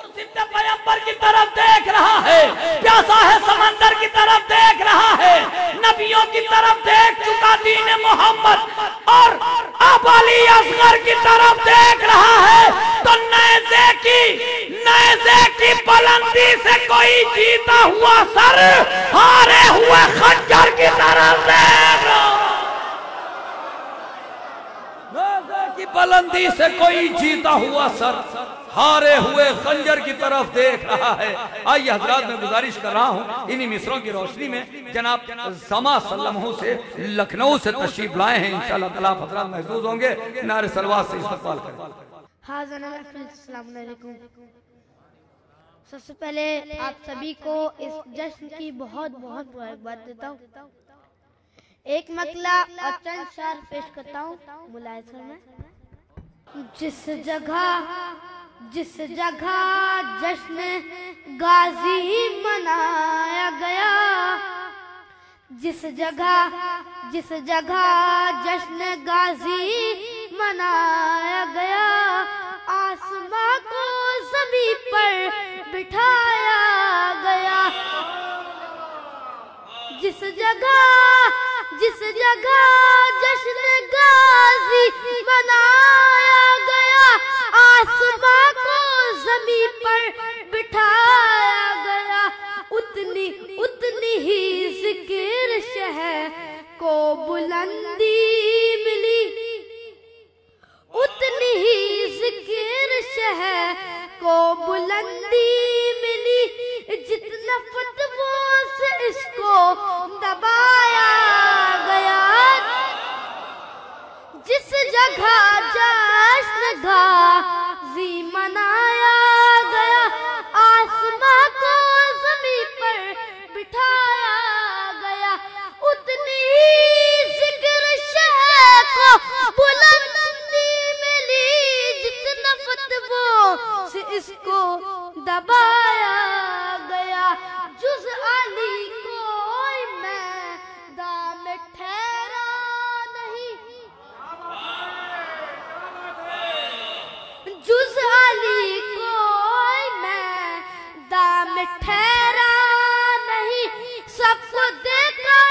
पुरसिमत पैगंबर की तरफ देख रहा है, प्यासा है समंदर की तरफ देख रहा है, नबियों की तरफ देख चुका दीन मोहम्मद और अबली असगर की तरफ देख रहा है, तो नेज़े की बुलंदी से कोई जीता हुआ सर हारे हुए खंजर की तरफ देख रहा है। की बुलंदी से कोई जीता हुआ सर हारे हुए खंजर की तरफ देख रहा है। आइए हजरात, मैं गुजारिश कर रहा हूँ इन्हीं मिसरों की रोशनी में जनाब समा सल्लमहू से लखनऊ से तशरीफ लाए हैं। इंशाअल्लाह ताला आप हजरात महसूस होंगे, नारे सलवात से इस्तकबाल करें। अस्सलाम वालेकुम। सबसे पहले आप सभी को इस जश्न की बहुत बहुत मुबारकबाद देता हूँ। एक मतला और चंद शार पेश करता हूँ मुलाहिज़ा में। जिस जगह जश्न गाजी मनाया गया, जिस जगह जश्न गाजी मनाया गया, आसमां को ज़मीन पर बिठाया गया। जिस जगह जश्न गाजी मनाया गया, आसमां को ज़मीन पर बिठाया गया, उतनी ही ज़िक्र शहर को बुलंदी मिली, उतनी ही ज़िक्र शहर को बुलंदी मिली, जितना फतवों से इसको दबाया गया। जिस जगह जश्न गाजी मनाया गया, आसमां को ज़मीन पर बिठाया गया, उतनी ज़िक्र शहर को बुलंदी मिली, जितना फतवों से इसको दबाया गया। जुज़ अली कोई मैदान में ठहरा नहीं, जुज़ अली कोई मैदान में ठहरा नहीं, सबको देकर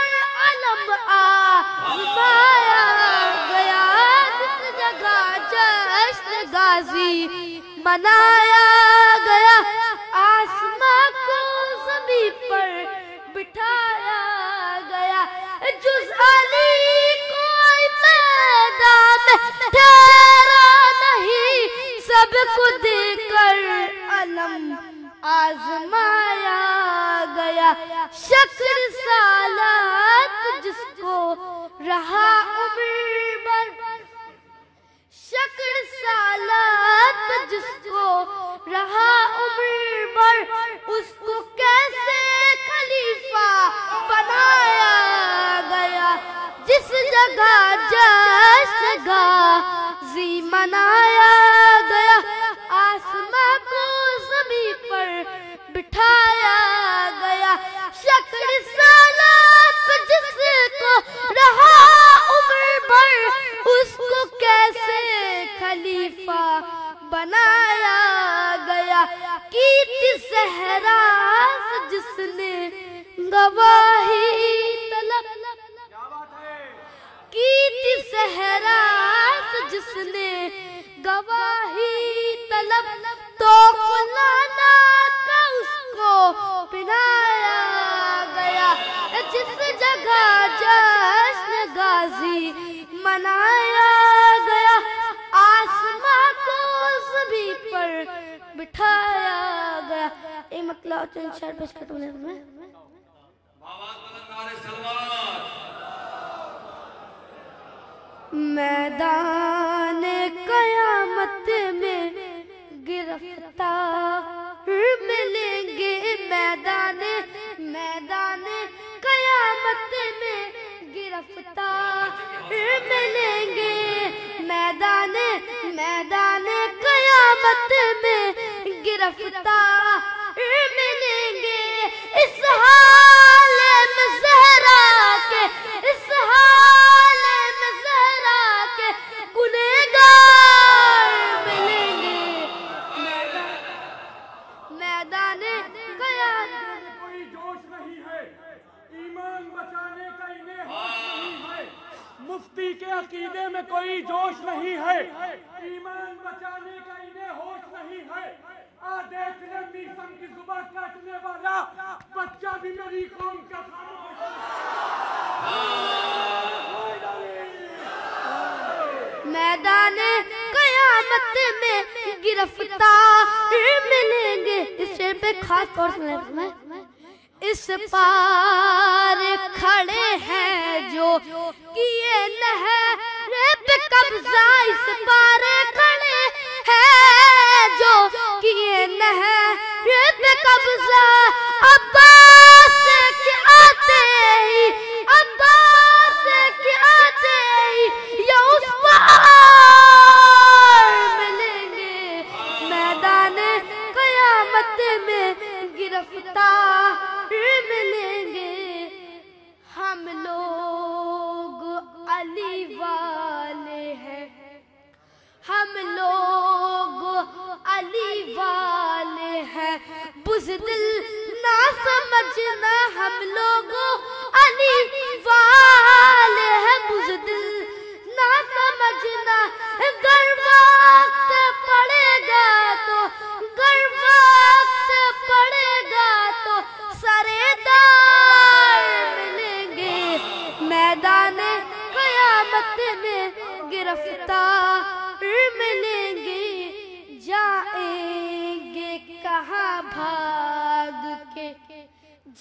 अलम आज़माया गया। जिस जगह जश्न गाजी मनाया गया, आसमां को ज़मीन पर बिठाया गया। जुज़ अली कोई मैदान में ठहरा नहीं, सबको देकर अलम आज़माया गया। शक्र सालात जिसको रहा उम्र भर, शक्र सालात जिसको रहा उम्र भर, उसको कैसे खलीफा बनाया गया। जिस जगह जश्न गाजी मनाया गया, आसमां को ज़मीन पर बिठाया गया। शक्र सालात जिसको रहा उम्र भर, उसको कैसे खलीफा बनाया गया। कीर्ति सहरा जिसने गवाही तलब, कीर्ति सहरा जिसने गवाही तलब, तो खुलाना का उसको पिलाया गया। जिस जगह जश्न गाजी मनाया गया, आसमां को ज़मीन पर बिठाया गया। एक मतला और चंद शार पेश करता हूँ मैं। मैदान क़यामत में गिरफ्तार मिलेंगे, मैदान क़यामत में गिरफ्तार मिलेंगे, मैदान क़यामत में गिरफ्तार मिलेंगे। इस हाल में ज़हरा के, इस हाल में ज़हरा के गुनहगार मिलेंगे। मैदान क़यामत में कोई जोश नहीं है, ईमान बचाने का इन्हें होश नहीं है। मुफ्ती के अकीदे में कोई जोश नहीं है, ईमान बचाने का इन्हें होश नहीं है। आ देख ले मीसम की जुबान काटने वाला बच्चा भी मेरी कौम का मैदान क़यामत में गिरफ्तार मिलेंगे। इस शेर पे खास तौर से मैं इस पार खड़े हैं जो किए लहरे पे कब्जा, इस पार खड़े हैं जो किए लहरे पे कब्जा। अब्बास के आते ही, अब्बास के आते ही ये उस पार मिलेंगे। मैदान क़यामत में गिरफ्तार मिलेंगे। हम लोग अली वाले हैं, हम लोग अली वाले हैं। बुज़दिल ना समझना, हम लोग अली वाले हैं। बुज़दिल ना समझना, गर वक्त पड़ेगा तो, गर वक्त पड़ेगा तो सरेदार मिलेंगे। मैदान क़यामत में गिरफ्तार मिलेंगे। जाएंगे कहाँ भाग के,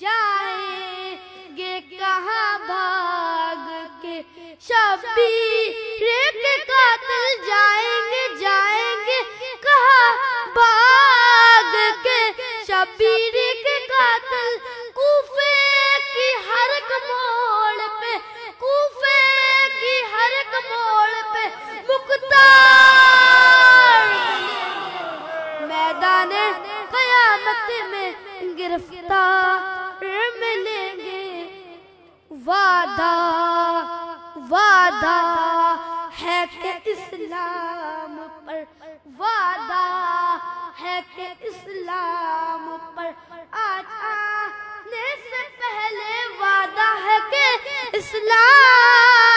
जाएंगे कहाँ भाग के। शब्बीर के कातिल जाएंगे, जाएंगे कहाँ भाग के। शब्बीर के कातिल कूफे की हर एक मोड़ पे, कूफे की हर एक मोड़ पे मुक़द्दर मैदान क़यामत में गिरफ्तार मिलेंगे। वादा वादा है कि इस्लाम पर, वादा है कि इस्लाम पर आज आने से पहले वादा है कि इस्लाम